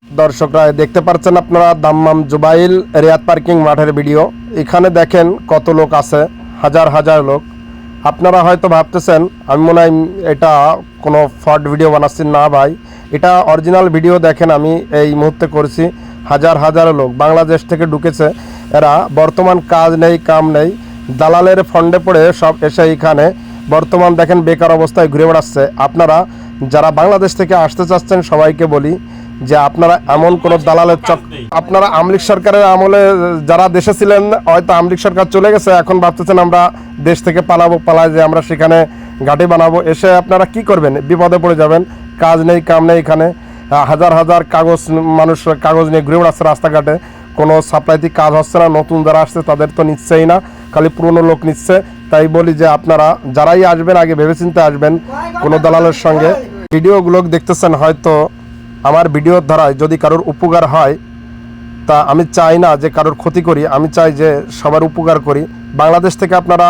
দর্শকরা দেখতে পাচ্ছেন আপনারা দাম্মাম জুবাইল রিয়াদ পার্কিং মাঠের ভিডিও। এখানে দেখেন কত লোক আছে, হাজার হাজার লোক। আপনারা হয়তো ভাবতেছেন আমি মনে হয় এটা কোনো ফ্রড ভিডিও বানাচ্ছি, না ভাই, এটা অরিজিনাল ভিডিও। দেখেন আমি এই মুহূর্তে করছি, হাজার হাজার লোক বাংলাদেশ থেকে ঢুকেছে। এরা বর্তমান কাজ নেই, কাম নেই, দালালের ফন্ডে পড়ে সব এসে এখানে বর্তমান দেখেন বেকার অবস্থায় ঘুরে বেড়াচ্ছে। আপনারা যারা বাংলাদেশ থেকে আসতে চাচ্ছেন সবাইকে বলি যে আপনারা এমন কোনো দালালের আপনারা আমলিক সরকারের আমলে যারা দেশে ছিলেন, হয়তো আমলিক সরকার চলে গেছে, এখন ভাবতেছেন আমরা দেশ থেকে পালায় যে আমরা সেখানে ঘাঁটি বানাবো। এসে আপনারা কি করবেন? বিপদে পড়ে যাবেন। কাজ নেই, কাম নেই। এখানে হাজার হাজার মানুষ কাগজ নিয়ে ঘুরে বেড়াচ্ছে রাস্তাঘাটে, কোনো সাপ্লাইতে কাজ হচ্ছে না। নতুন যারা আসছে তাদের তো নিচ্ছেই না, খালি পুরনো লোক নিচ্ছে। তাই বলি যে আপনারা যারাই আসবেন আগে ভেবেচিন্তে আসবেন কোনো দালালের সঙ্গে। ভিডিওগুলো দেখতেছেন, হয়তো আমার ভিডিওর দ্বারায় যদি কারোর উপকার হয়, তা আমি চাই না যে কারোর ক্ষতি করি, আমি চাই যে সবার উপকার করি। বাংলাদেশ থেকে আপনারা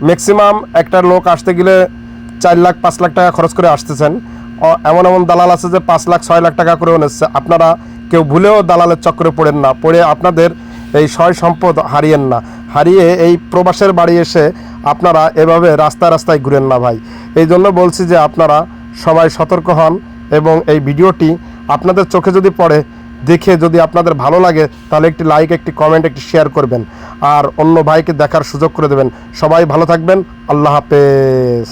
ম্যাক্সিমাম একটা লোক আসতে গেলে 4 লাখ 5 লাখ টাকা খরচ করে আসতেছেন। এমন এমন দালাল আছে যে 5 লাখ 6 লাখ টাকা করেও নিচ্ছে। আপনারা কেউ ভুলেও দালালের চক্করে পড়েন না, পড়ে আপনাদের এই সয় সম্পদ হারিয়েন না। হারিয়ে এই প্রবাসের বাড়ি এসে আপনারা এভাবে রাস্তায় রাস্তায় ঘুরেন না ভাই। এই জন্য বলছি যে আপনারা সবাই সতর্ক হন এবং এই ভিডিওটি আপনাদের চোখে যদি পড়ে, দেখে যদি আপনাদের ভালো লাগে, তাহলে একটি লাইক, একটি কমেন্ট, একটি শেয়ার করবেন আর অন্য ভাইকে দেখার সুযোগ করে দেবেন। সবাই ভালো থাকবেন। আল্লাহ হাফেজ।